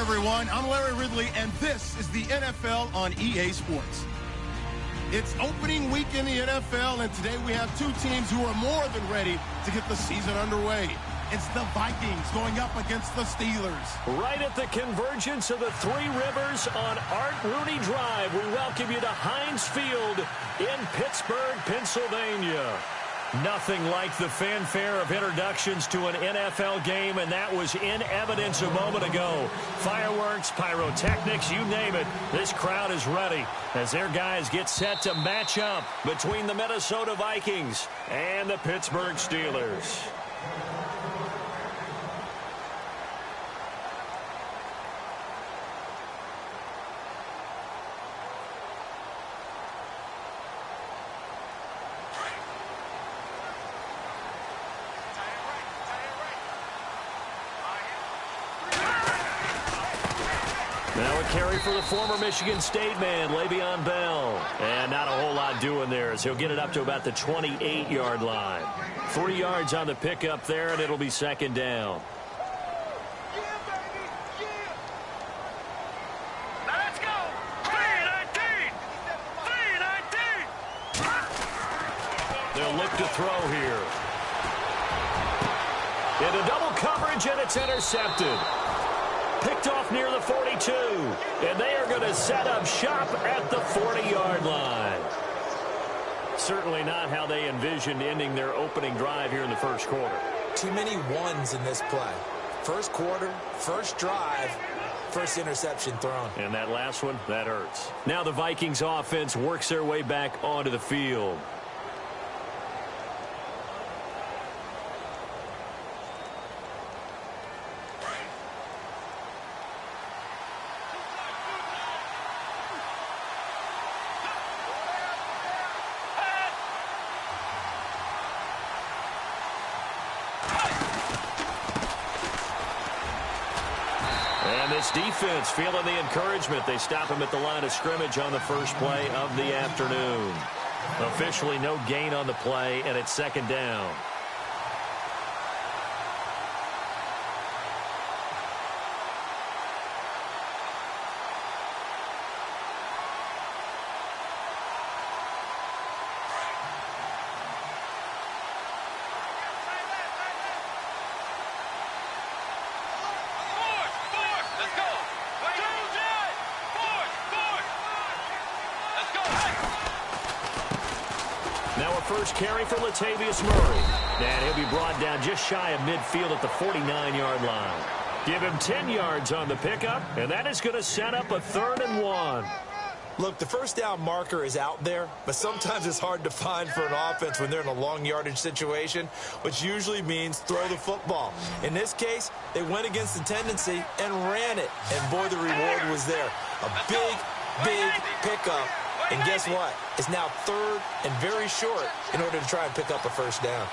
everyone. I'm Larry Ridley, and this is the NFL on EA Sports. It's opening week in the NFL, and today we have two teams who are more than ready to get the season underway. It's the Vikings going up against the Steelers. Right at the convergence of the Three Rivers on Art Rooney Drive, we welcome you to Heinz Field in Pittsburgh, Pennsylvania. Nothing like the fanfare of introductions to an NFL game, and that was in evidence a moment ago. Fireworks, pyrotechnics, you name it. This crowd is ready as their guys get set to match up between the Minnesota Vikings and the Pittsburgh Steelers. Now a carry for the former Michigan State man, Le'Veon Bell. And not a whole lot doing there as he'll get it up to about the 28-yard line. 3 yards on the pickup there, and it'll be second down. Let's go! 3-19! 3-19! They'll look to throw here. Into double coverage, and it's intercepted. Picked off near the 42, and they are going to set up shop at the 40-yard line. Certainly not how they envisioned ending their opening drive here in the first quarter. Too many ones in this play. First quarter, first drive, first interception thrown. And that last one, that hurts. Now the Vikings offense works their way back onto the field. This defense feeling the encouragement. They stop him at the line of scrimmage on the first play of the afternoon. Officially no gain on the play, and it's second down. First carry for Latavius Murray. And he'll be brought down just shy of midfield at the 49-yard line. Give him 10 yards on the pickup, and that is going to set up a 3rd and 1. Look, the first down marker is out there, but sometimes it's hard to find for an offense when they're in a long yardage situation, which usually means throw the football. In this case, they went against the tendency and ran it, and boy, the reward was there. A big pickup. And guess what? It's now 3rd and very short in order to try and pick up a first down.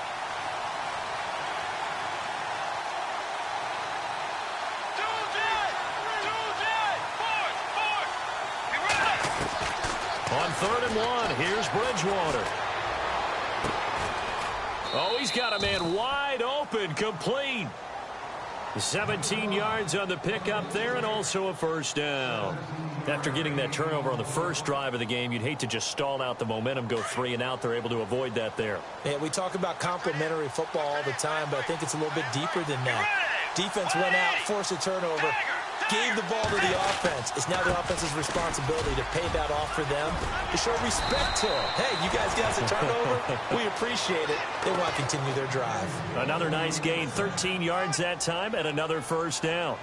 On 3rd and 1, here's Bridgewater. Oh, he's got a man wide open, complete. 17 yards on the pickup there, and also a first down. After getting that turnover on the first drive of the game, you'd hate to just stall out the momentum, go 3 and out. They're able to avoid that there. Yeah, we talk about complementary football all the time, but I think it's a little bit deeper than that. Defense went out, forced a turnover, gave the ball to the offense. It's now the offense's responsibility to pay that off for them, to show respect to them. Hey, you guys got us a turnover. We appreciate it. They want to continue their drive. Another nice gain, 13 yards that time, and another first down.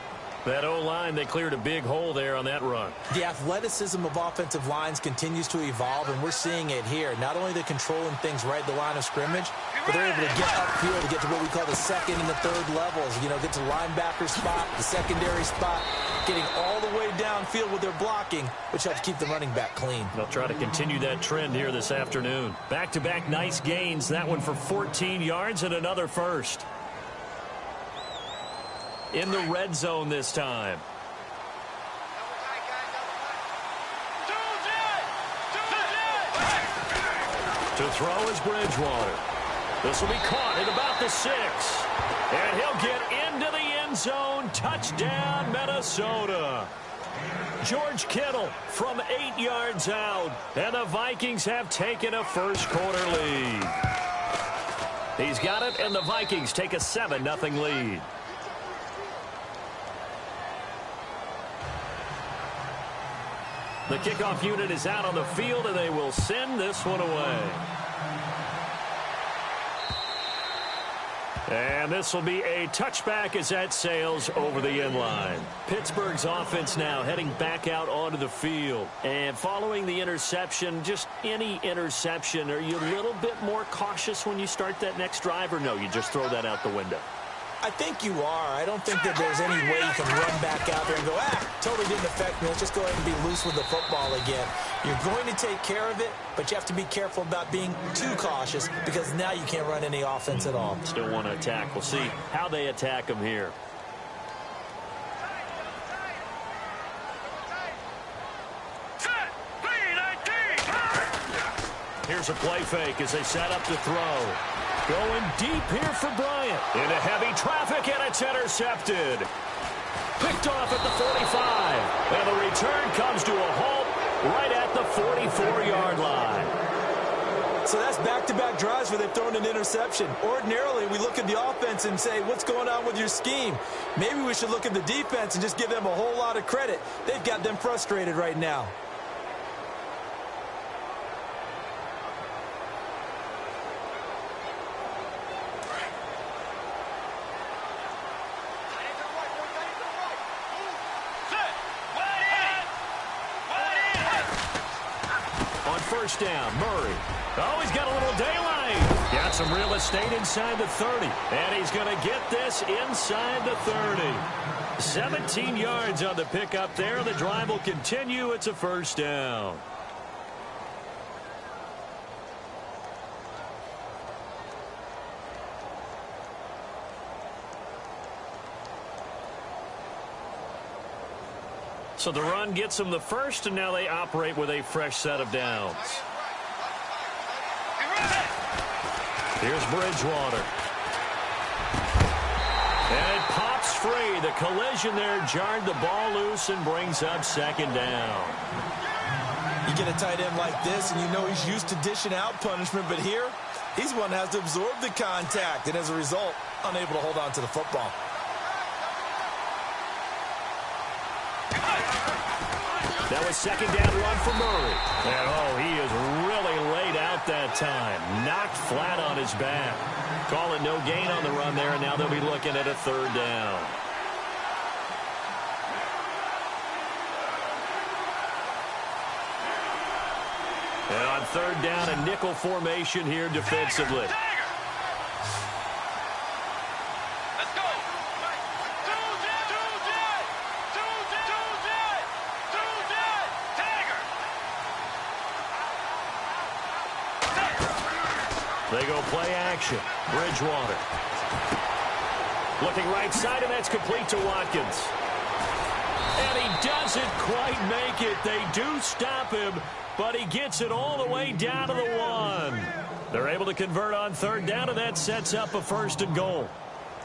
That O-line, they cleared a big hole there on that run. The athleticism of offensive lines continues to evolve, and we're seeing it here. Not only are they controlling things right at the line of scrimmage, but they're able to get upfield to get to what we call the 2nd and the 3rd levels. You know, get to linebacker spot, the secondary spot, getting all the way downfield with their blocking, which helps keep the running back clean. They'll try to continue that trend here this afternoon. Back-to-back nice gains, that one for 14 yards and another first. In the red zone this time. To throw is Bridgewater. This will be caught at about the 6. And he'll get into the end zone zone. Touchdown, Minnesota. George Kittle from 8 yards out. And the Vikings have taken a first-quarter lead. He's got it, and the Vikings take a 7-0 lead. The kickoff unit is out on the field, and they will send this one away. And this will be a touchback as that sails over the end line. Pittsburgh's offense now heading back out onto the field. And following the interception, just any interception, are you a little bit more cautious when you start that next drive, or no, you just throw that out the window? I think you are. I don't think that there's any way you can run back out there and go, totally didn't affect me. Let's just go ahead and be loose with the football again. You're going to take care of it, but you have to be careful about being too cautious because now you can't run any offense at all. Still want to attack. We'll see how they attack them here. Here's a play fake as they set up to throw. Going deep here for Bryant. Into heavy traffic, and it's intercepted. Picked off at the 45. And the return comes to a halt right at the 44-yard line. So that's back-to-back drives where they've thrown an interception. Ordinarily, we look at the offense and say, what's going on with your scheme? Maybe we should look at the defense and just give them a whole lot of credit. They've got them frustrated right now. First down, Murray. Oh, he's got a little daylight. Got some real estate inside the 30. And he's going to get this inside the 30. 17 yards on the pickup there. The drive will continue. It's a first down. So the run gets them the first, and now they operate with a fresh set of downs. Here's Bridgewater. And it pops free. The collision there jarred the ball loose and brings up second down. You get a tight end like this, and you know he's used to dishing out punishment, but here, he's one that has to absorb the contact, and as a result, unable to hold on to the football. That was second down run for Murray. And, he is really laid out that time. Knocked flat on his back. Call it no gain on the run there, and now they'll be looking at a third down. And on third down, a nickel formation here defensively. They go play action. Bridgewater. Looking right side, and that's complete to Watkins. And he doesn't quite make it. They do stop him, but he gets it all the way down to the 1. They're able to convert on third down, and that sets up a first and goal.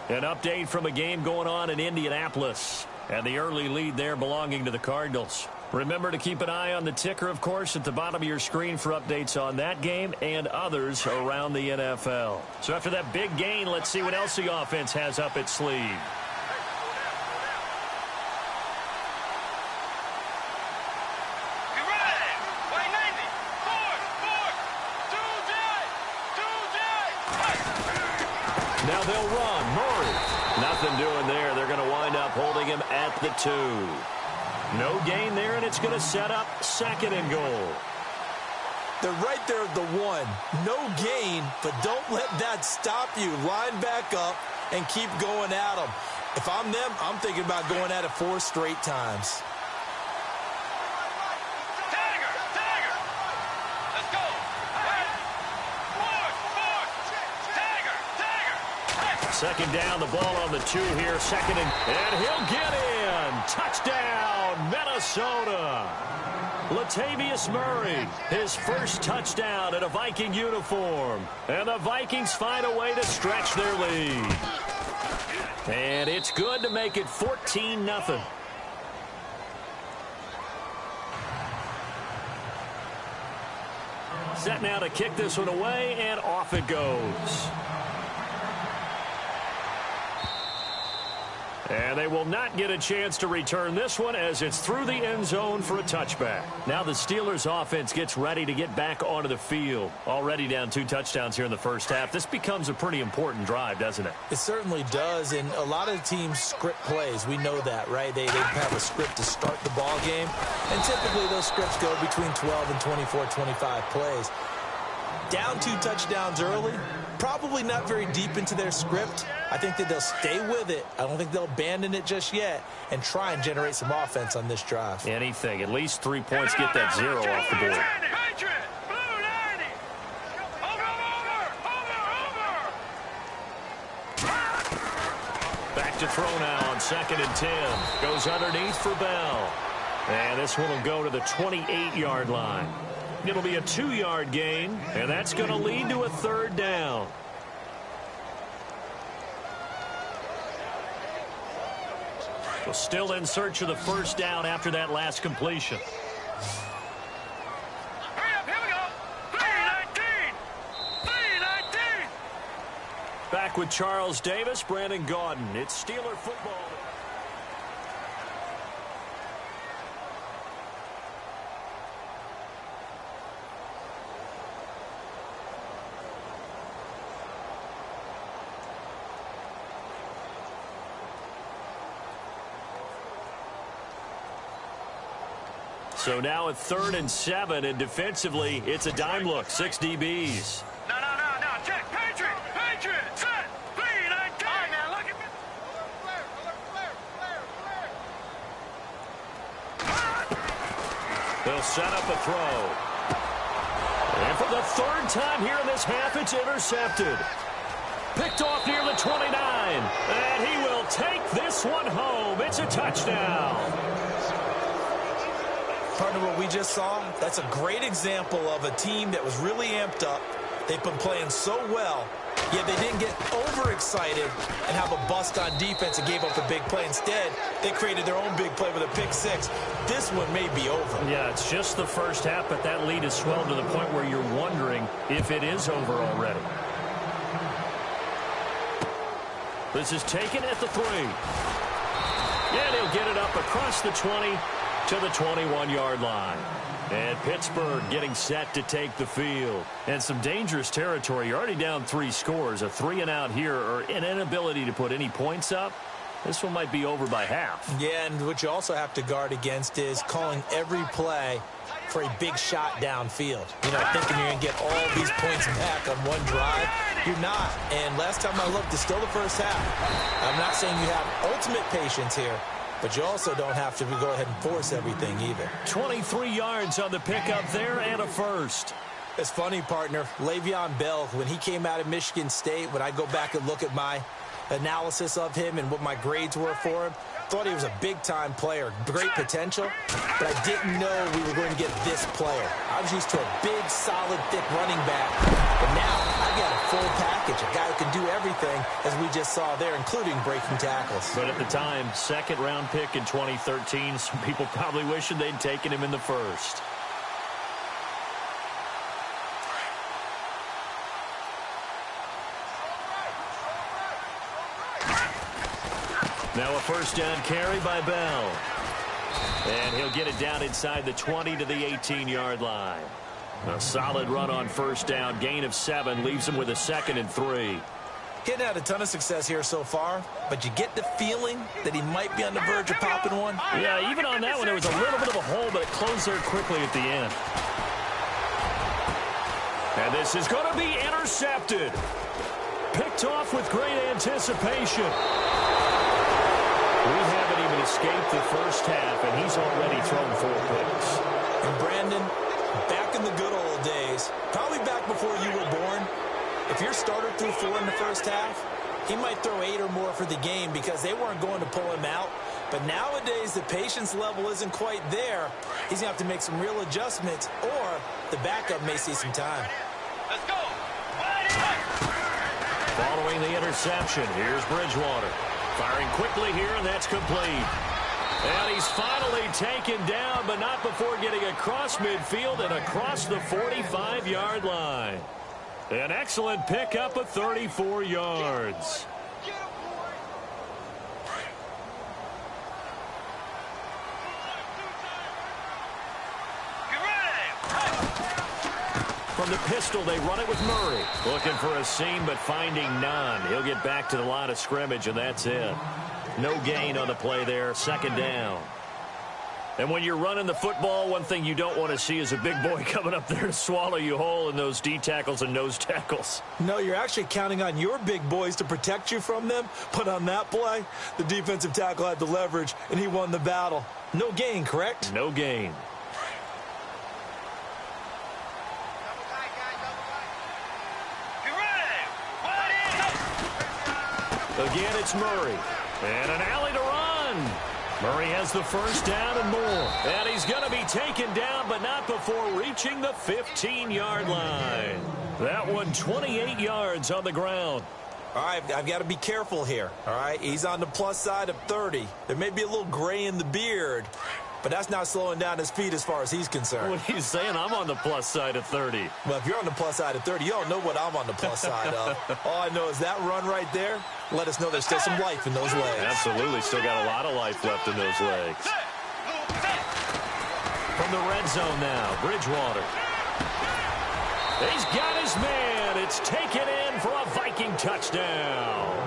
An update from a game going on in Indianapolis. And the early lead there belonging to the Cardinals. Remember to keep an eye on the ticker, of course, at the bottom of your screen for updates on that game and others around the NFL. So after that big gain, let's see what else the offense has up its sleeve. Now they'll run. Murray. Nothing doing there. They're going to wind up holding him at the 2. No gain there, and it's going to set up second and goal. They're right there at the 1. No gain, but don't let that stop you. Line back up and keep going at them. If I'm them, I'm thinking about going at it 4 straight times. Let's go. Second down, the ball on the 2 here. Second and he'll get in. Touchdown, Minnesota. Latavius Murray, his first touchdown in a Viking uniform. And the Vikings find a way to stretch their lead. And it's good to make it 14-0. Set now to kick this one away, and off it goes. And they will not get a chance to return this one as it's through the end zone for a touchback. Now the Steelers offense gets ready to get back onto the field. Already down 2 touchdowns here in the first half. This becomes a pretty important drive, doesn't it? It certainly does, and a lot of teams script plays. We know that, right? They have a script to start the ball game, and typically those scripts go between 12 and 24, 25 plays. Down 2 touchdowns early, probably not very deep into their script. I think that they'll stay with it. I don't think they'll abandon it just yet and try and generate some offense on this drive. Anything. At least 3 points get that 0 off the board. Back to throw now on 2nd and 10. Goes underneath for Bell. And this one will go to the 28-yard line. It'll be a 2-yard gain, and that's going to lead to a 3rd down. Well, still in search of the 1st down after that last completion. Hurry up, here we go. 3-19. 3-19. Back with Charles Davis, Brandon Gaudin. It's Steeler football. So now at 3rd and 7, and defensively, it's a dime look. 6 DBs. No. Check. Patriot. Set. 3-19. All right, now look at me. They'll set up a throw. And for the 3rd time here in this half, it's intercepted. Picked off near the 29. And he will take this one home. It's a touchdown. Partner, what we just saw, that's a great example of a team that was really amped up. They've been playing so well, yet they didn't get overexcited and have a bust on defense and gave up a big play. Instead, they created their own big play with a pick 6. This one may be over. Yeah, it's just the first half, but that lead has swelled to the point where you're wondering if it is over already. This is taken at the 3. And he'll get it up across the 20 to the 21-yard line. And Pittsburgh getting set to take the field. And some dangerous territory. You're already down 3 scores. A 3-and-out here, or an inability to put any points up. This one might be over by half. Yeah, and what you also have to guard against is calling every play for a big shot downfield. You know, thinking you're going to get all these points back on one drive. You're not. And last time I looked, it's still the first half. I'm not saying you have ultimate patience here, but you also don't have to go ahead and force everything either. 23 yards on the pickup there and a first. It's funny, partner. Le'Veon Bell, when he came out of Michigan State, when I go back and look at my analysis of him and what my grades were for him, thought he was a big-time player, great potential, but I didn't know we were going to get this player. I was used to a big, solid, thick running back, but now I've got a full package, a guy who can do everything, as we just saw there, including breaking tackles. But at the time, 2nd-round pick in 2013, some people probably wishing they'd taken him in the 1st. Now a 1st down carry by Bell. And he'll get it down inside the 20 to the 18-yard line. A solid run on 1st down. Gain of 7 leaves him with a 2nd and 3. He hadn't had a ton of success here so far, but you get the feeling that he might be on the verge of popping one. Yeah, even on that one, there was a little bit of a hole, but it closed there quickly at the end. And this is going to be intercepted. Picked off with great anticipation. We haven't even escaped the first half, and he's already thrown 4 picks. And Brandon, back in the good old days, probably back before you were born, if your starter threw 4 in the first half, he might throw 8 or more for the game because they weren't going to pull him out. But nowadays, the patience level isn't quite there. He's going to have to make some real adjustments, or the backup may see some time. Let's go. Following the interception, here's Bridgewater. Firing quickly here, and that's complete. And he's finally taken down, but not before getting across midfield and across the 45-yard line. An excellent pickup of 34 yards. From the pistol, they run it with Murray. Looking for a seam, but finding none. He'll get back to the line of scrimmage, and that's it. No gain on the play there, second down. And when you're running the football, one thing you don't want to see is a big boy coming up there to swallow you whole in those D tackles and nose tackles. No, you're actually counting on your big boys to protect you from them. But on that play, the defensive tackle had the leverage, and he won the battle. No gain, correct? No gain. Again, it's Murray. And an alley to run. Murray has the first down and more. And he's going to be taken down, but not before reaching the 15-yard line. That one 28 yards on the ground. All right, I've got to be careful here. All right, he's on the plus side of 30. There may be a little gray in the beard, but that's not slowing down his feet as far as he's concerned. What he's saying, I'm on the plus side of 30. Well, if you're on the plus side of 30, you don't know what I'm on the plus side of. All I know is that run right there, let us know there's still some life in those legs. Absolutely, still got a lot of life left in those legs. From the red zone now, Bridgewater. He's got his man. It's taken in for a Viking touchdown.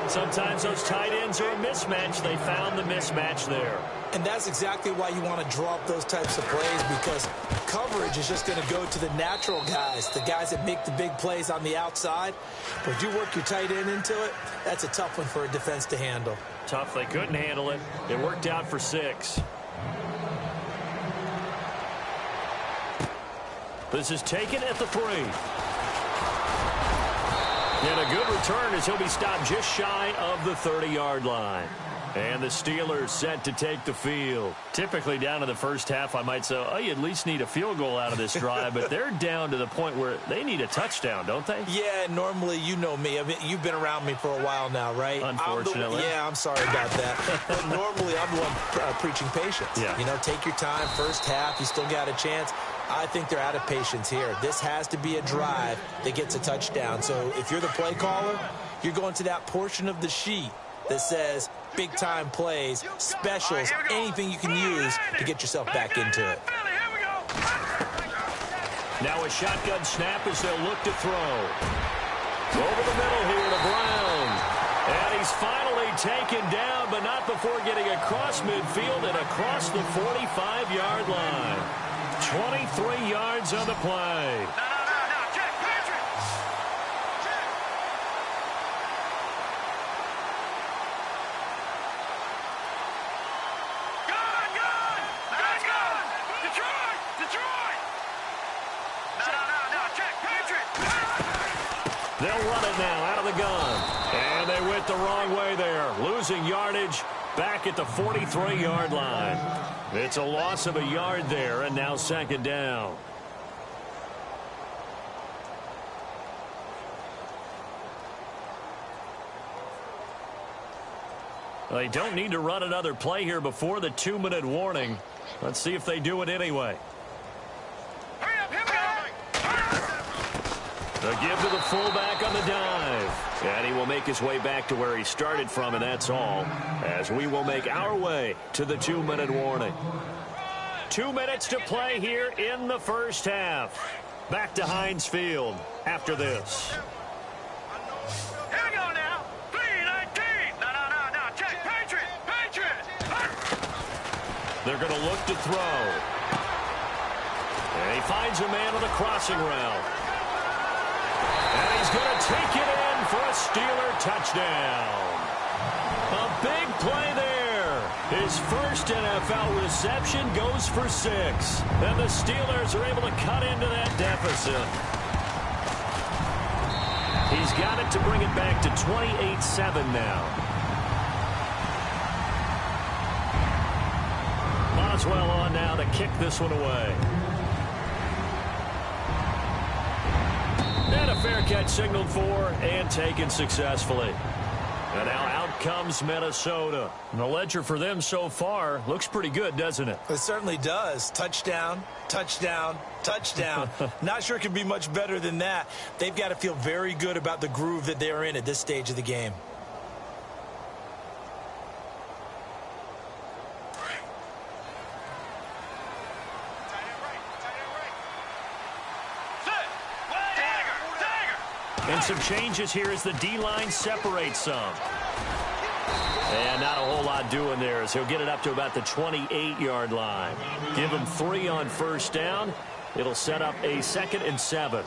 Sometimes those tight ends are a mismatch. They found the mismatch there. And that's exactly why you want to draw up those types of plays, because coverage is just going to go to the natural guys, the guys that make the big plays on the outside. But if you work your tight end into it, that's a tough one for a defense to handle. Tough. They couldn't handle it. It worked out for 6. This is taken at the 3. And a good return as he'll be stopped just shy of the 30-yard line. And the Steelers set to take the field. Typically down to the first half, I might say, oh, you at least need a field goal out of this drive. But they're down to the point where they need a touchdown, don't they? Yeah, normally, you know me. I mean, you've been around me for a while now, right? Unfortunately. I'm sorry about that. But normally, I'm the one preaching patience. Yeah. You know, take your time. First half, you still got a chance. I think they're out of patience here. This has to be a drive that gets a touchdown. So if you're the play caller, you're going to that portion of the sheet that says big-time plays, specials, anything you can use to get yourself back into it. Now a shotgun snap as they'll look to throw. Over the middle here to Brown. And he's finally taken down, but not before getting across midfield and across the 45-yard line. 23 yards on the play. They'll run it now out of the gun. And they went the wrong way there. Losing yardage back at the 43-yard line. It's a loss of a yard there, and now second down. They don't need to run another play here before the 2-minute warning. Let's see if they do it anyway. A give to the fullback on the dive. And he will make his way back to where he started from, and that's all, as we will make our way to the 2-minute warning. 2 minutes to play here in the first half. Back to Heinz Field after this. Here we go now. 3-19. No. Check. Patriot. They're going to look to throw. And he finds a man on the crossing route. And he's going to take it in for a Steeler touchdown. A big play there. His first NFL reception goes for 6. And the Steelers are able to cut into that deficit. He's got it to bring it back to 28-7 now. Boswell on now to kick this one away. And a fair catch signaled for and taken successfully. And now out comes Minnesota. And the ledger for them so far looks pretty good, doesn't it? It certainly does. Touchdown, touchdown, touchdown. Not sure it could be much better than that. They've got to feel very good about the groove that they're in at this stage of the game. And some changes here as the D-line separates some. And not a whole lot doing there as he'll get it up to about the 28-yard line. Give him 3 on first down. It'll set up a 2nd and 7.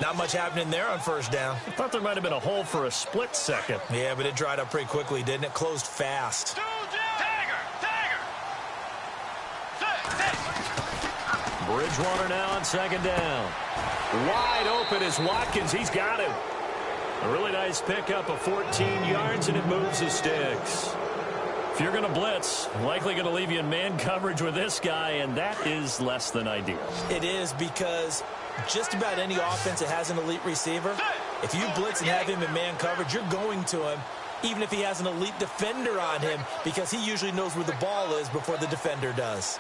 Not much happening there on first down. I thought there might have been a hole for a split second. Yeah, but it dried up pretty quickly, didn't it? Closed fast. Bridgewater now on 2nd down. Wide open is Watkins. He's got him. A really nice pickup of 14 yards, and it moves the sticks. If you're going to blitz, likely going to leave you in man coverage with this guy, and that is less than ideal. It is, because just about any offense that has an elite receiver, if you blitz and have him in man coverage, you're going to him, even if he has an elite defender on him, because he usually knows where the ball is before the defender does.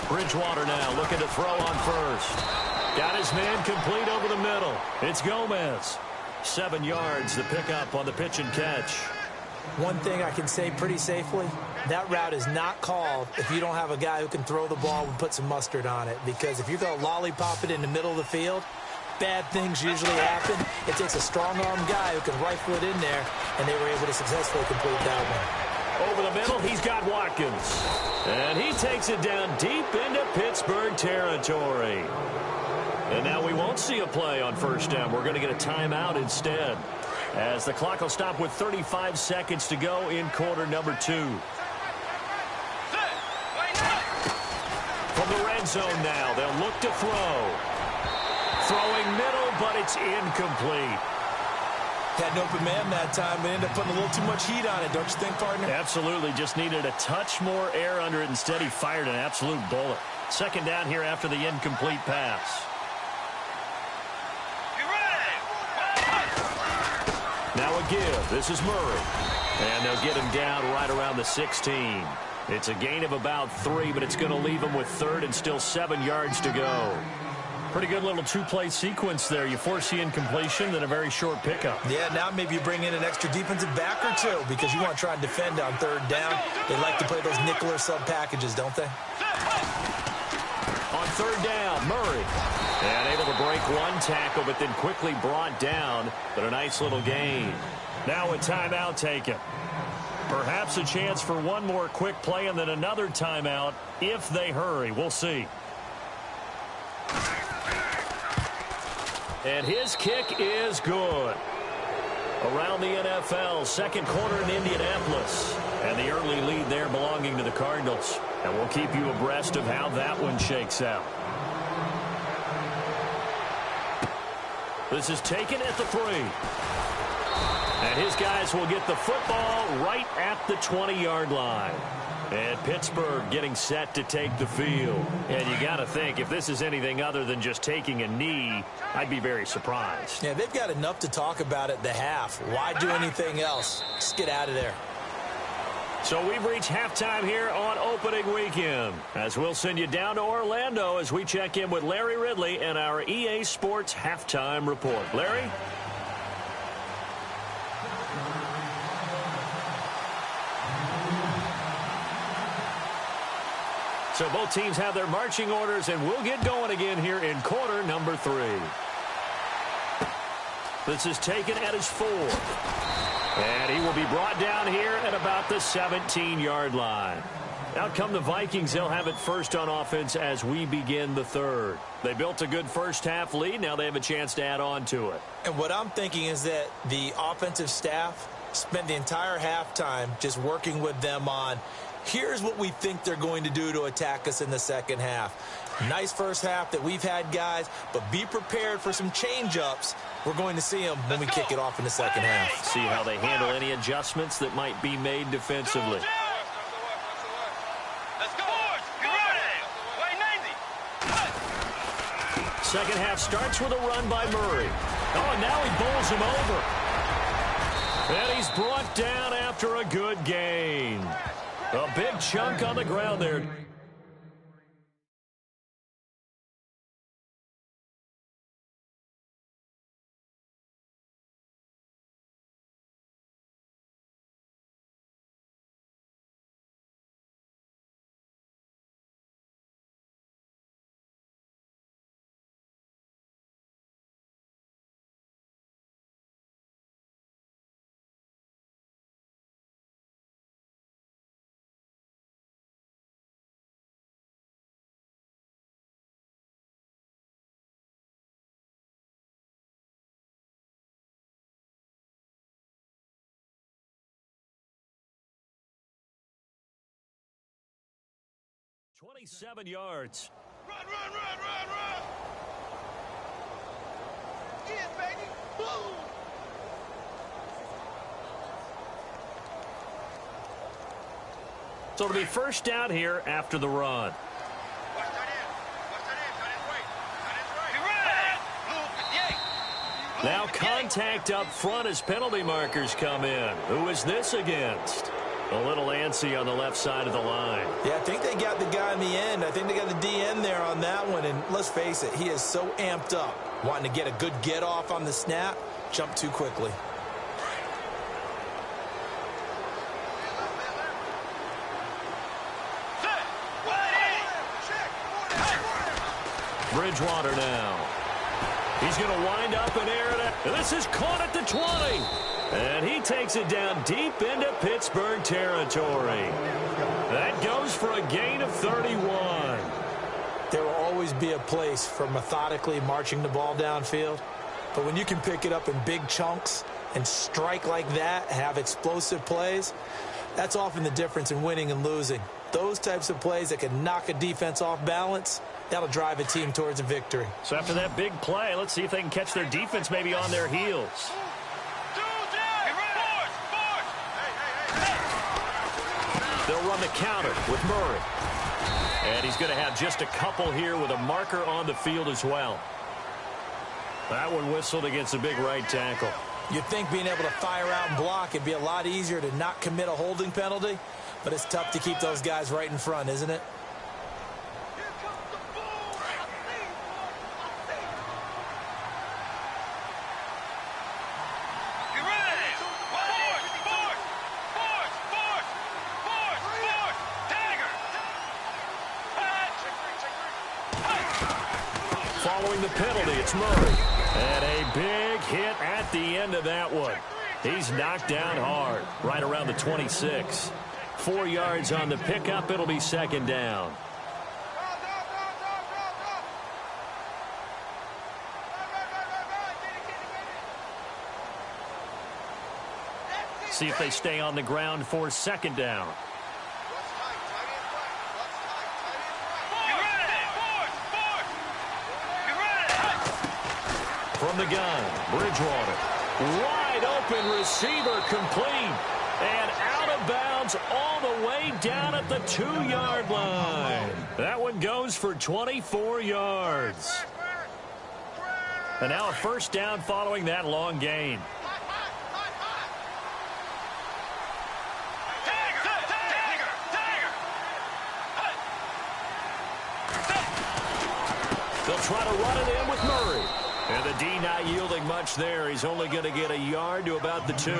Bridgewater now looking to throw on first. Got his man complete over the middle. It's Gomez. 7 yards, the pickup on the pitch and catch. One thing I can say pretty safely, that route is not called if you don't have a guy who can throw the ball and put some mustard on it. Because if you're going to lollipop it in the middle of the field, bad things usually happen. It takes a strong-arm guy who can rifle it in there, and they were able to successfully complete that one. Over the middle, he's got Watkins. And he takes it down deep into Pittsburgh territory. And now we won't see a play on first down. We're going to get a timeout instead, as the clock will stop with 35 seconds to go in quarter number 2. From the red zone now, they'll look to throw. Throwing middle, but it's incomplete. Had an open man that time, but ended up putting a little too much heat on it, don't you think, partner? Absolutely. Just needed a touch more air under it. Instead, he fired an absolute bullet. 2nd down here after the incomplete pass. Now a give. This is Murray. And they'll get him down right around the 16. It's a gain of about 3, but it's going to leave him with 3rd and still 7 yards to go. Pretty good little 2-play sequence there. You force the incompletion, then a very short pickup. Yeah, now maybe you bring in an extra defensive back or 2 because you want to try and defend on 3rd down. They like to play those nickel or sub packages, don't they? On 3rd down, Murray. And able to break one tackle, but then quickly brought down. But a nice little gain. Now a timeout taken. Perhaps a chance for one more quick play and then another timeout if they hurry. We'll see. And his kick is good. Around the NFL, 2nd quarter in Indianapolis. And the early lead there belonging to the Cardinals. And we'll keep you abreast of how that one shakes out. This is taken at the 3. And his guys will get the football right at the 20-yard line. And Pittsburgh getting set to take the field. And you got to think, if this is anything other than just taking a knee, I'd be very surprised. Yeah, they've got enough to talk about at the half. Why do anything else? Just get out of there. So we've reached halftime here on opening weekend, as we'll send you down to Orlando as we check in with Larry Ridley and our EA Sports Halftime Report. Larry? So both teams have their marching orders, and we'll get going again here in quarter number 3. This is taken at his 4. And he will be brought down here at about the 17-yard line. Out come the Vikings. They'll have it first on offense as we begin the 3rd. They built a good first-half lead. Now they have a chance to add on to it. And what I'm thinking is that the offensive staff spent the entire halftime just working with them on, here's what we think they're going to do to attack us in the second half. Nice first half that we've had, guys, but be prepared for some change-ups. We're going to see them when we kick it off in the second half. See how they handle any adjustments that might be made defensively. second half starts with a run by Murray. Oh, and now he bowls him over. And he's brought down after a good gain. A big chunk on the ground there. .27 yards. Run, run, run, run, run! Yes, baby! Boom! So it'll be first down here after the run. Watch that in. Watch that in. Cut in right. Cut in right. Now contact up front as penalty markers come in. Who is this against? A little antsy on the left side of the line. Yeah, I think they got the guy in the end. I think they got the DN there on that one. And let's face it, he is so amped up, wanting to get a good get off on the snap, jump too quickly. Bridgewater now. He's going to wind up and air it out. And this is caught at the 20. And he takes it down deep into Pittsburgh territory. That goes for a gain of 31. There will always be a place for methodically marching the ball downfield. But when you can pick it up in big chunks and strike like that, have explosive plays, that's often the difference in winning and losing. Those types of plays that can knock a defense off balance, that'll drive a team towards a victory. So after that big play, let's see if they can catch their defense maybe on their heels. They'll run the counter with Murray. And he's going to have just a couple here with a marker on the field as well. That one whistled against a big right tackle. You'd think being able to fire out and block it'd be a lot easier to not commit a holding penalty, but it's tough to keep those guys right in front, isn't it? Following the penalty, it's Murray. And a big hit at the end of that one. He's knocked down hard, right around the 26. 4 yards on the pickup. It'll be second down. See if they stay on the ground for second down. From the gun, Bridgewater. Wide open receiver complete. And out of bounds all the way down at the 2-yard line. That one goes for 24 yards. And now a first down following that long gain. They'll try to run it in with Murray. And the D not yielding much there. He's only going to get a yard to about the 2.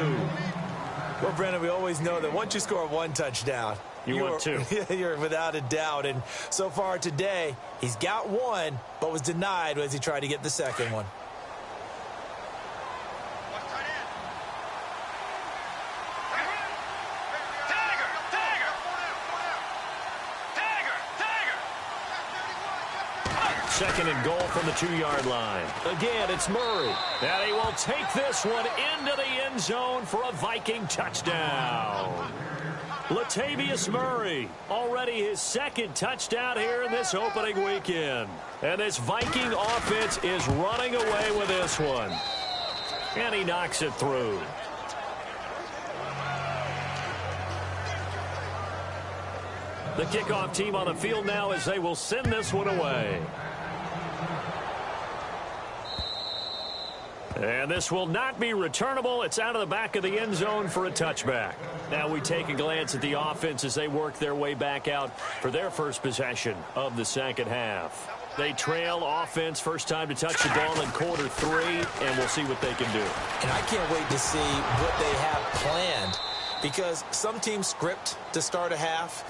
Well, Brendan, we always know that once you score one touchdown, you want 2. You're without a doubt. And so far today, he's got one, but was denied as he tried to get the second one. Second and goal from the 2-yard line. Again, it's Murray. And he will take this one into the end zone for a Viking touchdown. Latavius Murray, already his second touchdown here in this opening weekend. And this Viking offense is running away with this one. And he knocks it through. The kickoff team on the field now as they will send this one away. And this will not be returnable. It's out of the back of the end zone for a touchback. Now we take a glance at the offense as they work their way back out for their first possession of the second half. They trail offense, first time to touch the ball in quarter 3, and we'll see what they can do. And I can't wait to see what they have planned, because some teams script to start a half.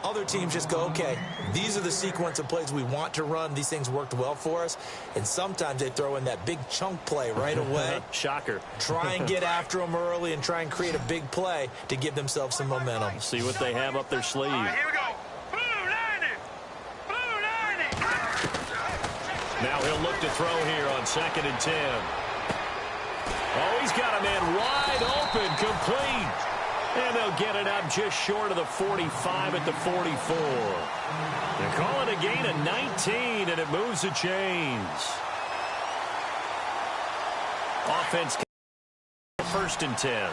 Other teams just go, okay, these are the sequence of plays we want to run. These things worked well for us. And sometimes they throw in that big chunk play right away. Shocker. Try and get after them early and try and create a big play to give themselves some momentum. See what they have up their sleeve. All right, here we go. Blue 90. Blue 90. Now he'll look to throw here on 2nd and 10. Oh, he's got a man wide open, complete. And they'll get it up just short of the 45 at the 44. They're calling a gain of 19, and it moves the chains. Offense 1st and 10.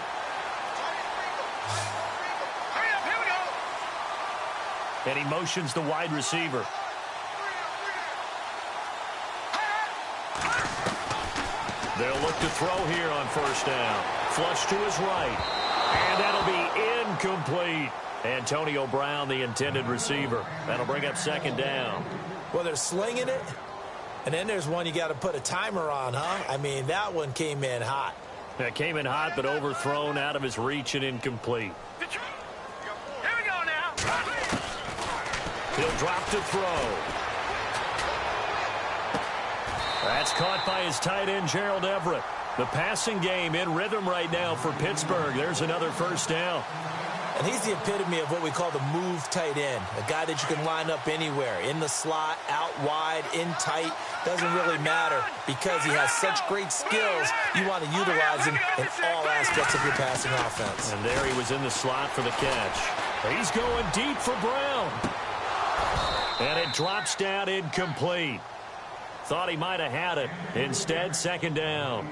Hurry up, here we go. And he motions the wide receiver. They'll look to throw here on 1st down. Flush to his right. And that'll be incomplete. Antonio Brown, the intended receiver. That'll bring up 2nd down. Well, they're slinging it. And then there's one you got to put a timer on, huh? I mean, that one came in hot. That came in hot, but overthrown out of his reach and incomplete. Here we go now. He'll drop to throw. That's caught by his tight end, Gerald Everett. The passing game in rhythm right now for Pittsburgh. There's another 1st down. And he's the epitome of what we call the move tight end, a guy that you can line up anywhere, in the slot, out wide, in tight. Doesn't really matter because he has such great skills. You want to utilize him in all aspects of your passing offense. And there he was in the slot for the catch. He's going deep for Brown. And it drops down incomplete. Thought he might have had it. Instead, 2nd down.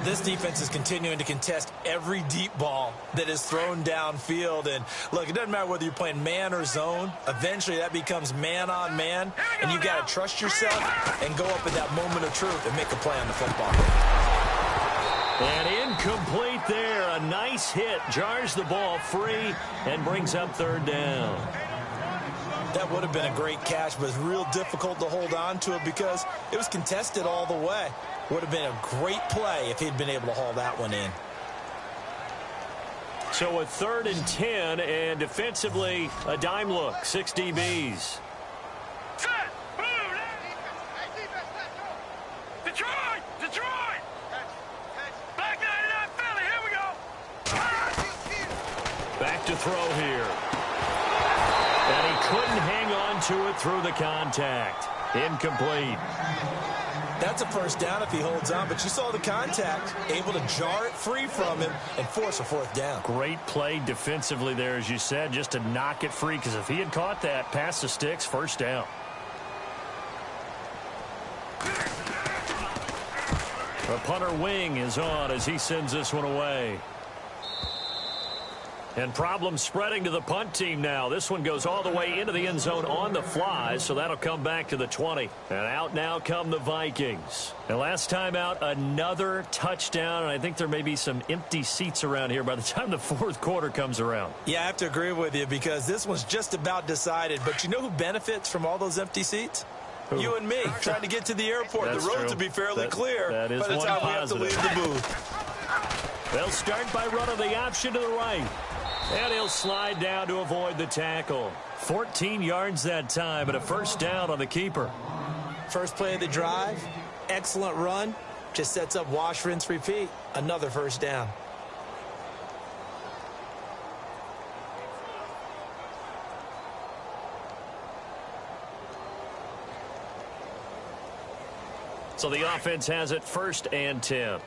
This defense is continuing to contest every deep ball that is thrown downfield. And, look, it doesn't matter whether you're playing man or zone. Eventually, that becomes man on man. And you've got to trust yourself and go up at that moment of truth and make a play on the football. And incomplete there. A nice hit. Jars the ball free and brings up 3rd down. That would have been a great catch, but it's real difficult to hold on to it because it was contested all the way. Would have been a great play if he'd been able to haul that one in. So a 3rd and 10, and defensively, a dime look. 6 DBs. Set. Blue. Detroit. Detroit. Black 99 Philly. Here we go. Back to throw here. And he couldn't hang on to it through the contact. Incomplete. That's a 1st down if he holds on, but you saw the contact, able to jar it free from him and force a 4th down. Great play defensively there, as you said, just to knock it free, because if he had caught that, past the sticks, 1st down. The punter wing is on as he sends this one away. And problems spreading to the punt team now. This one goes all the way into the end zone on the fly, so that'll come back to the 20. And out now come the Vikings. And last time out, another touchdown, and I think there may be some empty seats around here by the time the 4th quarter comes around. Yeah, I have to agree with you because this one's just about decided. But you know who benefits from all those empty seats? Who? You and me, trying to get to the airport. That's the roads true. will be fairly clear that is by the one time we have positive. to leave the booth. They'll start by running the option to the right. And he'll slide down to avoid the tackle. 14 yards that time, but a 1st down on the keeper. First play of the drive, excellent run. Just sets up wash, rinse, repeat. Another 1st down. So the offense has it 1st and 10.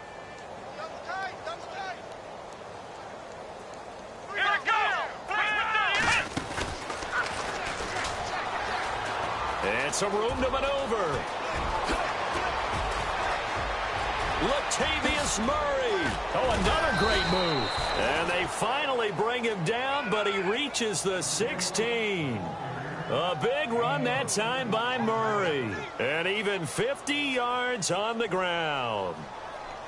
And some room to maneuver. Latavius Murray. Oh, another great move. And they finally bring him down, but he reaches the 16. A big run that time by Murray. And even 50 yards on the ground.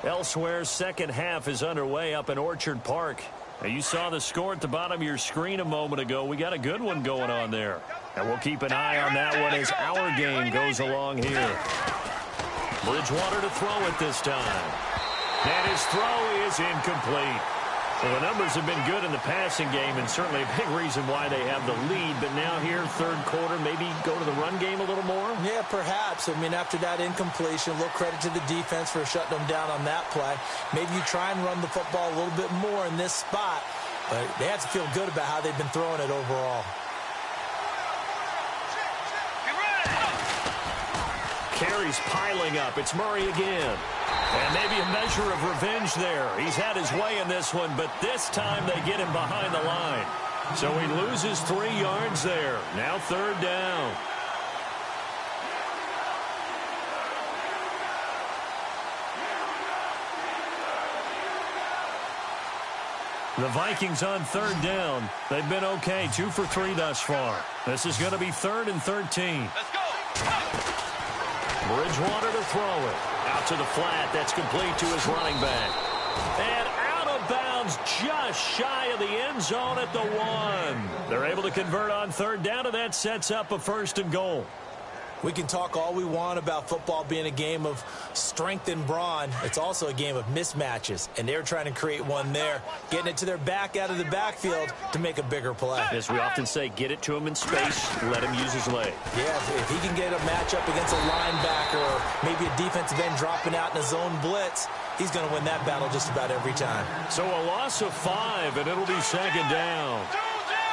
Elsewhere, second half is underway up in Orchard Park. Now, you saw the score at the bottom of your screen a moment ago. We got a good one going on there. And we'll keep an eye on that one as our game goes along here. Bridgewater to throw it this time. And his throw is incomplete. Well, the numbers have been good in the passing game, and certainly a big reason why they have the lead. But now here, third quarter, maybe go to the run game a little more? Yeah, perhaps. I mean, after that incompletion, a little credit to the defense for shutting them down on that play. Maybe you try and run the football a little bit more in this spot. But they have to feel good about how they've been throwing it overall. Carries piling up. It's Murray again. And maybe a measure of revenge there. He's had his way in this one, but this time they get him behind the line. So he loses 3 yards there. Now third down. The Vikings on third down. They've been okay, 2 for 3 thus far. This is going to be 3rd and 13. Let's go. Bridgewater to throw it. Out to the flat. That's complete to his running back. And out of bounds just shy of the end zone at the 1. They're able to convert on third down, and that sets up a 1st and goal. We can talk all we want about football being a game of strength and brawn. It's also a game of mismatches, and they're trying to create one there, getting it to their back out of the backfield to make a bigger play. As we often say, get it to him in space, let him use his leg. Yeah, if he can get a matchup against a linebacker or maybe a defensive end dropping out in a zone blitz, he's going to win that battle just about every time. So a loss of 5, and it'll be 2nd down.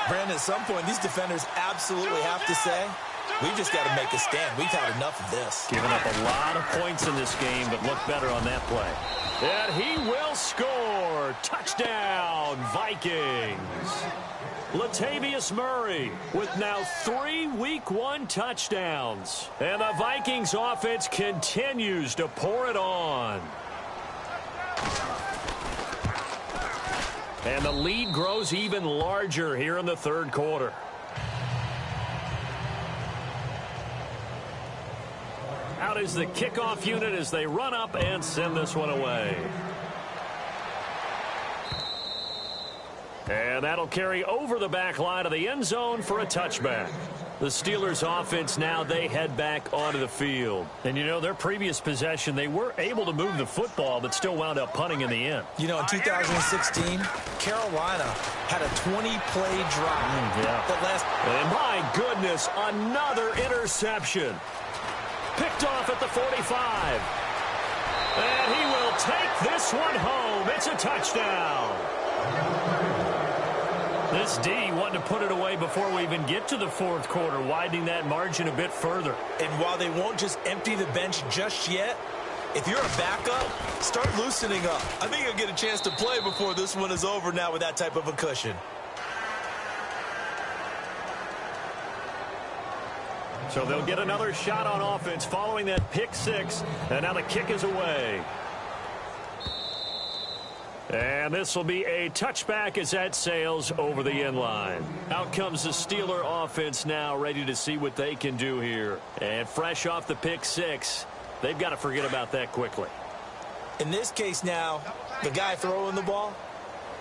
Brandon, at some point, these defenders absolutely have to say, we've just got to make a stand. We've had enough of this. Giving up a lot of points in this game, but look better on that play. And he will score. Touchdown, Vikings. Latavius Murray with now 3 Week 1 touchdowns. And the Vikings offense continues to pour it on. And the lead grows even larger here in the third quarter. Out is the kickoff unit as they run up and send this one away. And that'll carry over the back line of the end zone for a touchback. The Steelers offense now, they head back onto the field. And you know, their previous possession, they were able to move the football but still wound up punting in the end. You know, in 2016, Carolina had a 20-play drive. That last. And my goodness, another interception. Picked off at the 45. And he will take this one home. It's a touchdown. This D wanting to put it away before we even get to the fourth quarter, widening that margin a bit further. And while they won't just empty the bench just yet, if you're a backup, start loosening up. I think you'll get a chance to play before this one is over now with that type of a cushion. So they'll get another shot on offense following that pick 6. And now the kick is away. And this will be a touchback as that sails over the end line. Out comes the Steeler offense now, ready to see what they can do here. And fresh off the pick 6, they've got to forget about that quickly. In this case now, the guy throwing the ball,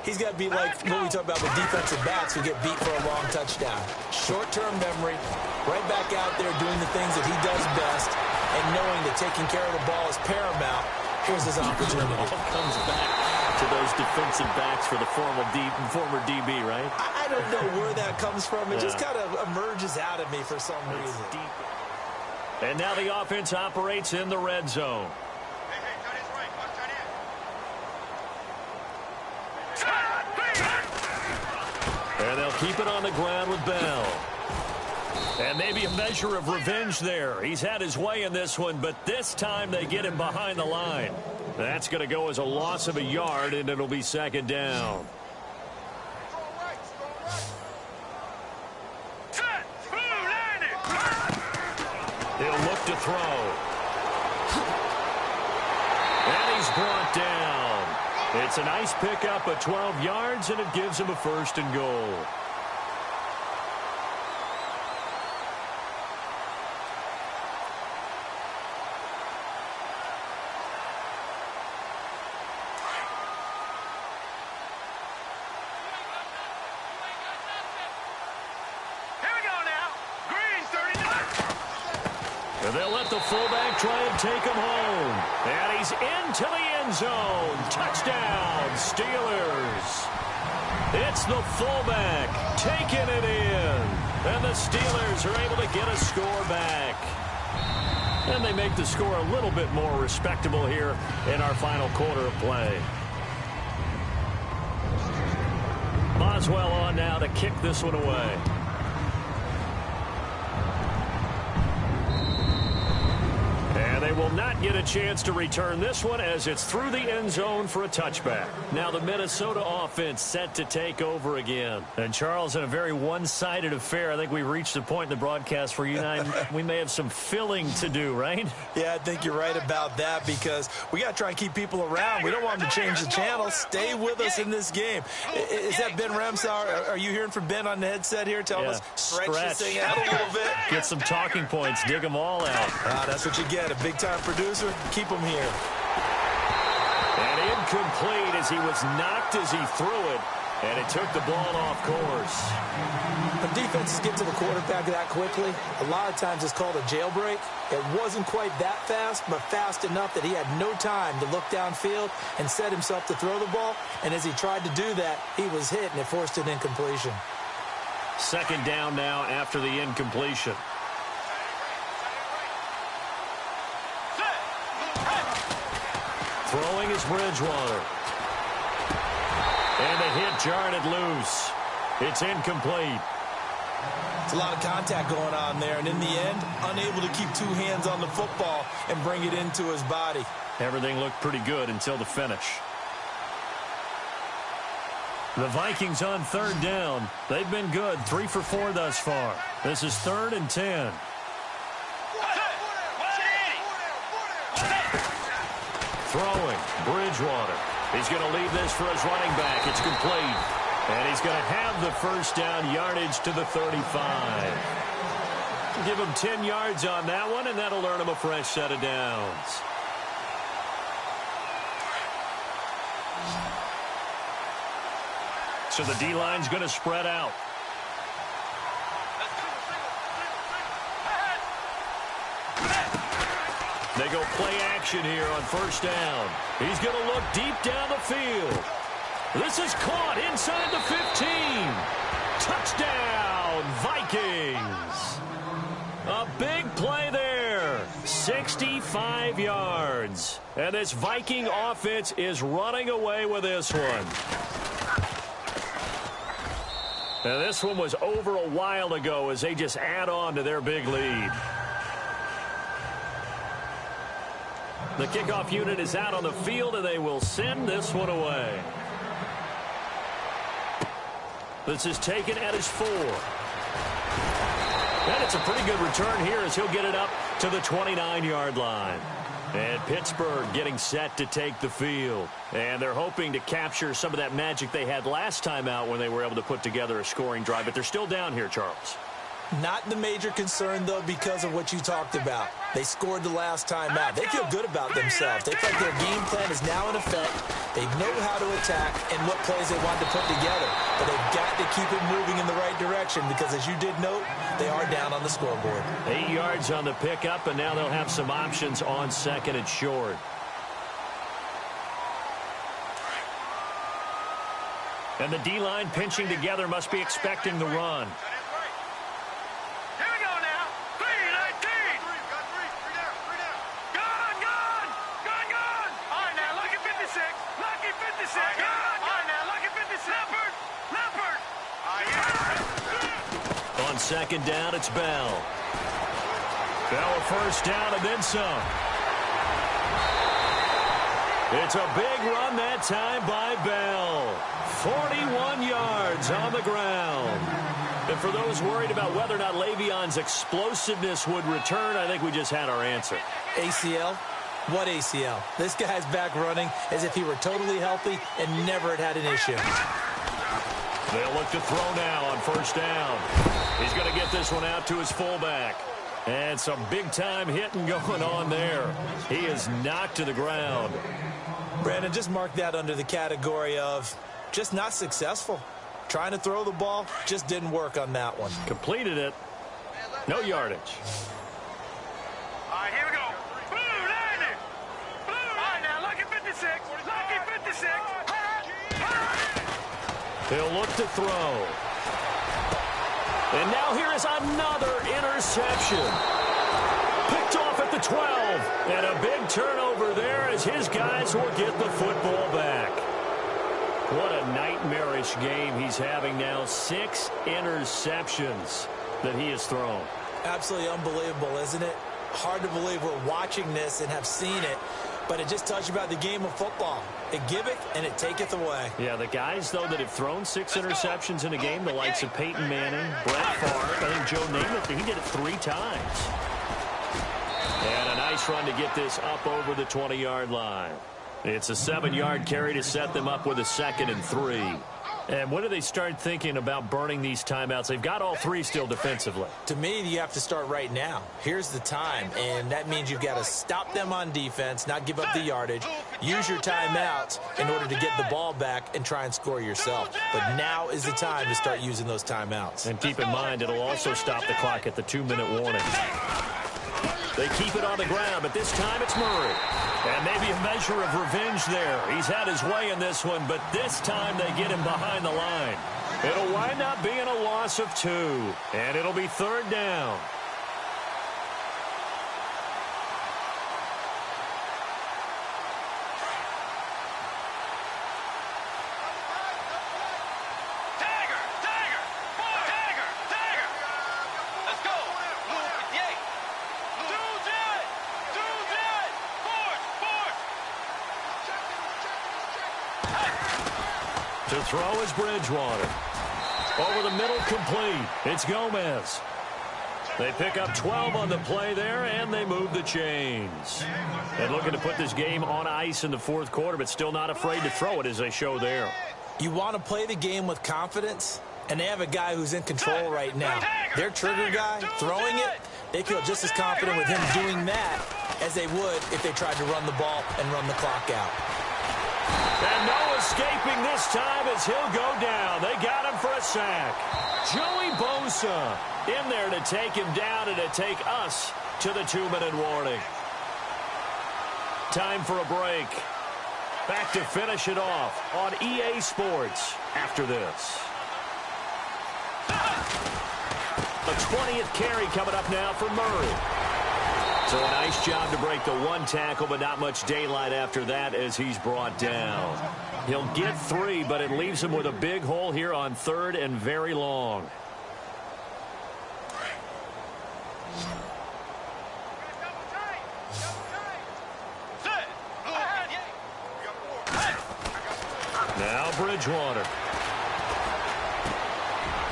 he's got to be like what we talk about with defensive backs who get beat for a long touchdown. Short-term memory, right back out there doing the things that he does best, and knowing that taking care of the ball is paramount. Here's his opportunity. It all comes back to those defensive backs for the former DB, right? I don't know where that comes from. It just kind of emerges out of me for some reason. And now the offense operates in the red zone. And they'll keep it on the ground with Bell. And maybe a measure of revenge there. He's had his way in this one, but this time they get him behind the line. That's going to go as a loss of a yard, and it'll be 2nd down. He'll look to throw. And he's brought down. It's a nice pickup of 12 yards, and it gives him a 1st and goal. And they'll let the fullback try and take him home. And he's into the end zone. Touchdown, Steelers. It's the fullback taking it in. And the Steelers are able to get a score back. And they make the score a little bit more respectable here in our final quarter of play. Boswell on now to kick this one away. And they will not get a chance to return this one as it's through the end zone for a touchback. Now the Minnesota offense set to take over again. And Charles, in a very one-sided affair, I think we reached the point in the broadcast where you and I, we may have some filling to do, right? Yeah, I think you're right about that because we got to try and keep people around. We don't want them to change the channel. Stay with us in this game. Is that Ben Remsauer? Are you hearing from Ben on the headset here telling us stretch this thing out a little bit? Get some talking points. Dig them all out. That's what you get. A big-time producer. Keep them here. And incomplete as he was knocked as he threw it. And it took the ball off course. When defenses get to the quarterback that quickly, a lot of times it's called a jailbreak. It wasn't quite that fast, but fast enough that he had no time to look downfield and set himself to throw the ball. And as he tried to do that, he was hit, and it forced an incompletion. Second down now after the incompletion. Throwing is Bridgewater. And the hit jarred it loose. It's incomplete. It's a lot of contact going on there, and in the end, unable to keep two hands on the football and bring it into his body. Everything looked pretty good until the finish. The Vikings on third down. They've been good, 3 for 4 thus far. This is 3rd and 10. Throwing, Bridgewater. He's going to leave this for his running back. It's complete. And he's going to have the first down yardage to the 35. Give him 10 yards on that one, and that'll earn him a fresh set of downs. So the D-line's going to spread out. They go play action here on first down. He's going to look deep down the field. This is caught inside the 15. Touchdown, Vikings. A big play there. 65 yards. And this Viking offense is running away with this one. Now, this one was over a while ago as they just add on to their big lead. The kickoff unit is out on the field, and they will send this one away. This is taken at his 4. And it's a pretty good return here as he'll get it up to the 29-yard line. And Pittsburgh getting set to take the field. And they're hoping to capture some of that magic they had last time out when they were able to put together a scoring drive. But they're still down here, Charles. Not the major concern, though, because of what you talked about. They scored the last time out. They feel good about themselves. They feel like their game plan is now in effect. They know how to attack and what plays they want to put together. But they've got to keep it moving in the right direction because, as you did note, they are down on the scoreboard. 8 yards on the pickup, and now they'll have some options on second and short. And the D-line pinching together must be expecting the run. On second down, it's Bell. Bell a first down and then some. It's a big run that time by Bell. 41 yards on the ground. And for those worried about whether or not Le'Veon's explosiveness would return, I think we just had our answer. ACL? What ACL? This guy's back running as if he were totally healthy and never had an issue. They'll look to throw now on first down. He's going to get this one out to his fullback. And some big-time hitting going on there. He is knocked to the ground. Brandon, just mark that under the category of just not successful. Trying to throw the ball, just didn't work on that one. Completed it. No yardage. right, here we go. Blue, 90. Blue. All right, now, lucky 56. Lucky 56. He'll look to throw. And now here is another interception. Picked off at the 12. And a big turnover there as his guys will get the football back. What a nightmarish game he's having now. 6 interceptions that he has thrown. Absolutely unbelievable, isn't it? Hard to believe we're watching this and have seen it, but it just tells you about the game of football. It giveth and it taketh away. Yeah, the guys, though, that have thrown 6 interceptions in a game, the likes of Peyton Manning, Brett Favre, I think Joe Namath, he did it 3 times. And a nice run to get this up over the 20-yard line. It's a 7-yard carry to set them up with a 2nd and 3. And when do they start thinking about burning these timeouts? They've got all 3 still defensively. To me, you have to start right now. Here's the time, and that means you've got to stop them on defense, not give up the yardage, use your timeouts in order to get the ball back and try and score yourself. But now is the time to start using those timeouts. And keep in mind, it'll also stop the clock at the 2-minute warning. They keep it on the ground, but this time it's Murray. And maybe a measure of revenge there. He's had his way in this one, but this time they get him behind the line. It'll wind up being a loss of 2, and it'll be 3rd down. To throw is Bridgewater. Over the middle, complete. It's Gomez. They pick up 12 on the play there, and they move the chains. And looking to put this game on ice in the 4th quarter, but still not afraid to throw it as they show there. You want to play the game with confidence, and they have a guy who's in control right now. Their trigger guy, throwing it, they feel just as confident with him doing that as they would if they tried to run the ball and run the clock out. And no escaping this time as he'll go down. They got him for a sack. Joey Bosa in there to take him down and to take us to the 2-minute warning. Time for a break. Back to finish it off on EA Sports after this. A 20th carry coming up now for Murray. So a nice job to break the 1 tackle, but not much daylight after that as he's brought down. He'll get 3, but it leaves him with a big hole here on 3rd and very long. Now Bridgewater.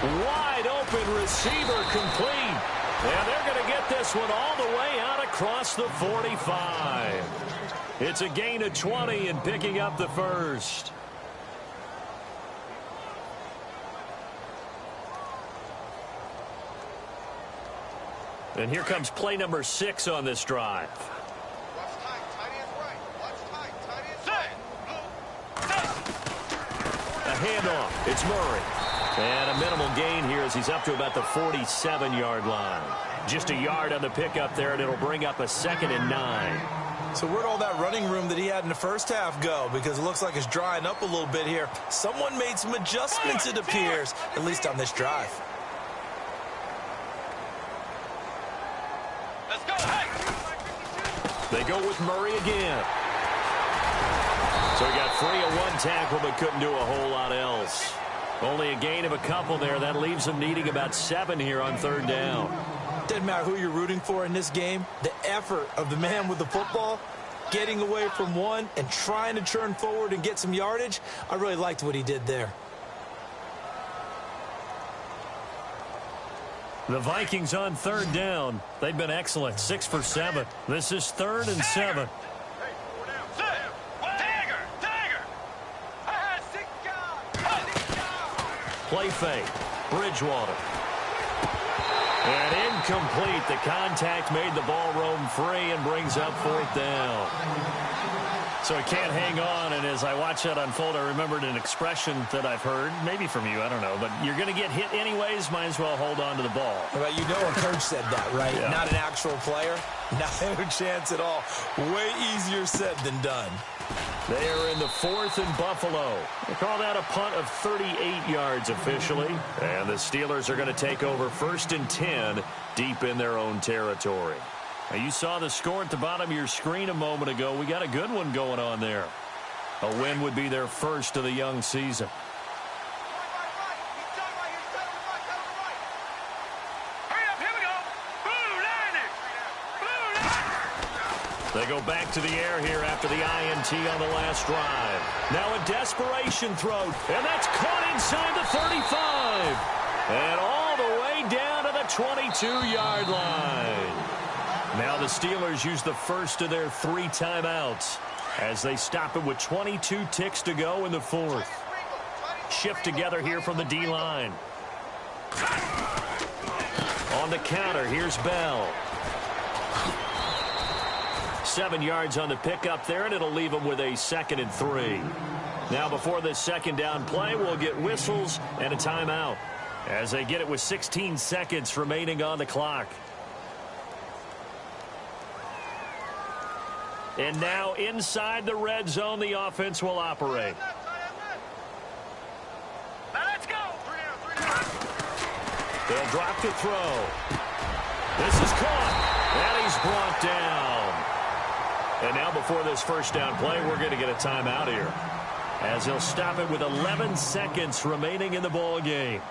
Wide open receiver complete. And they're going to get this one all the way out across the 45. It's a gain of 20 and picking up the 1st. And here comes play number 6 on this drive. A handoff. It's Murray. And a minimal gain here as he's up to about the 47-yard line. Just a yard on the pickup there, and it'll bring up a 2nd and 9. So where'd all that running room that he had in the first half go? Because it looks like it's drying up a little bit here. Someone made some adjustments, it appears, at least on this drive. Let's go. Hey. They go with Murray again. So he got free of 1 tackle but couldn't do a whole lot else. Only a gain of a couple there. That leaves them needing about 7 here on 3rd down. Doesn't matter who you're rooting for in this game. The effort of the man with the football, getting away from 1 and trying to turn forward and get some yardage, I really liked what he did there. The Vikings on 3rd down. They've been excellent. 6 for 7. This is 3rd and 7. Play fake. Bridgewater. And incomplete. The contact made the ball roam free and brings up 4th down. So he can't hang on, and as I watch that unfold, I remembered an expression that I've heard, maybe from you, I don't know, but you're going to get hit anyways, might as well hold on to the ball. Well, you know a coach said that, right? Yeah. Not an actual player. Not a chance at all. Way easier said than done. They are in the 4th in Buffalo. They call that a punt of 38 yards officially, and the Steelers are going to take over 1st and 10 deep in their own territory. Now, you saw the score at the bottom of your screen a moment ago. We got a good one going on there. A win would be their first of the young season. Hurry up, here we go. Blue line it. Blue line. They go back to the air here after the INT on the last drive. Now a desperation throw, and that's caught inside the 35. And all the way down to the 22-yard line. Now the Steelers use the first of their 3 timeouts as they stop it with 22 ticks to go in the 4th. Shift together here from the D-line. On the counter, here's Bell. 7 yards on the pickup there, and it'll leave them with a 2nd and 3. Now before this second down play, we'll get whistles and a timeout as they get it with 16 seconds remaining on the clock. And now inside the red zone, the offense will operate. Now let's go. They'll drop to throw. This is caught. And he's brought down. And now before this first down play, we're going to get a timeout here, as he'll stop it with 11 seconds remaining in the ball game.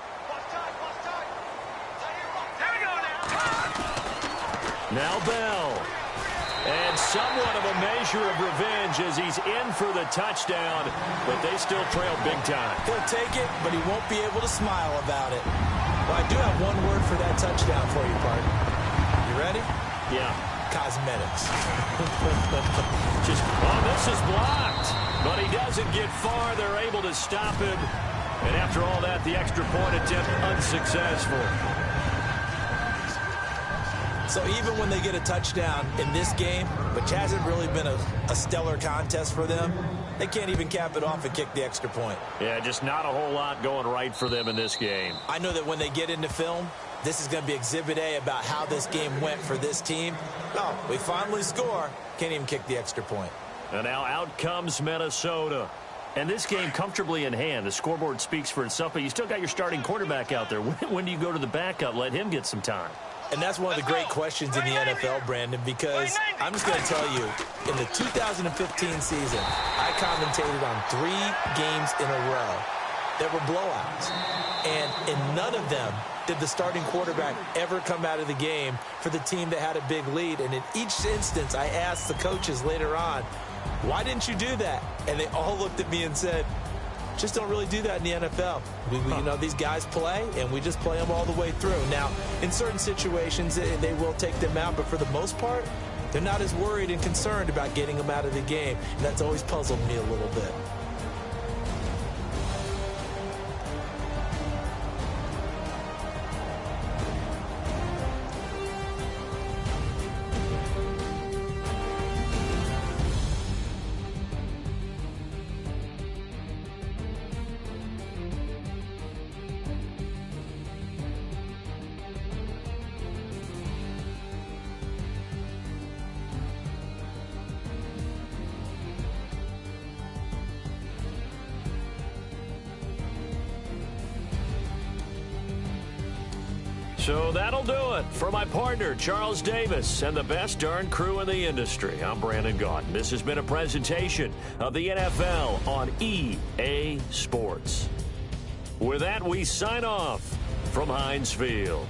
Here we go now. Now Bell. And somewhat of a measure of revenge as he's in for the touchdown, but they still trail big time. He'll take it, but he won't be able to smile about it. Well, I do have one word for that touchdown for you, partner. You ready? Yeah. Cosmetics. This is blocked, but he doesn't get far. They're able to stop him. And after all that, the extra point attempt unsuccessful. So even when they get a touchdown in this game, which hasn't really been a stellar contest for them, they can't even cap it off and kick the extra point. Yeah, just not a whole lot going right for them in this game. I know that when they get into film, this is going to be Exhibit A about how this game went for this team. Oh, we finally score. Can't even kick the extra point. And now out comes Minnesota. And this game comfortably in hand. The scoreboard speaks for itself, but you still got your starting quarterback out there. When do you go to the backup? Let him get some time. And that's one of the great questions in the NFL, Brandon, because I'm just going to tell you, in the 2015 season, I commentated on 3 games in a row that were blowouts. And in none of them did the starting quarterback ever come out of the game for the team that had a big lead. And in each instance, I asked the coaches later on, why didn't you do that? And they all looked at me and said, just don't really do that in the NFL. You know, these guys play, and we just play them all the way through. Now, in certain situations, they will take them out, but for the most part, they're not as worried and concerned about getting them out of the game. And that's always puzzled me a little bit. So that'll do it for my partner, Charles Davis, and the best darn crew in the industry. I'm Brandon Gaudin. This has been a presentation of the NFL on EA Sports. With that, we sign off from Heinz Field.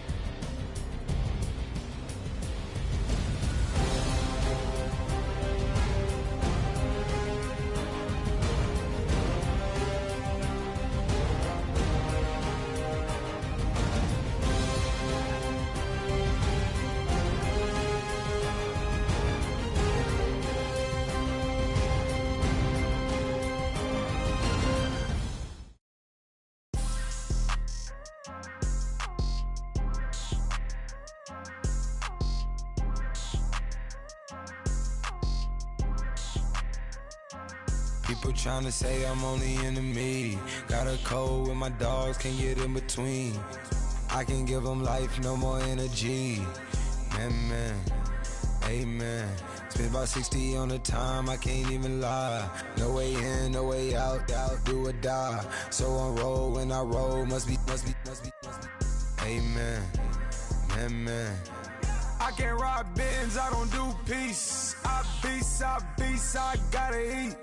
People tryna say I'm only enemy. Got a code with my dogs, can't get in between. I can give them life, no more energy. Man, amen. Spent about 60 on the time, I can't even lie. No way in, no way out, do or die. So on roll, when I roll, must be. Amen, man. I can't ride Benz, I don't do peace. I beast, I gotta eat.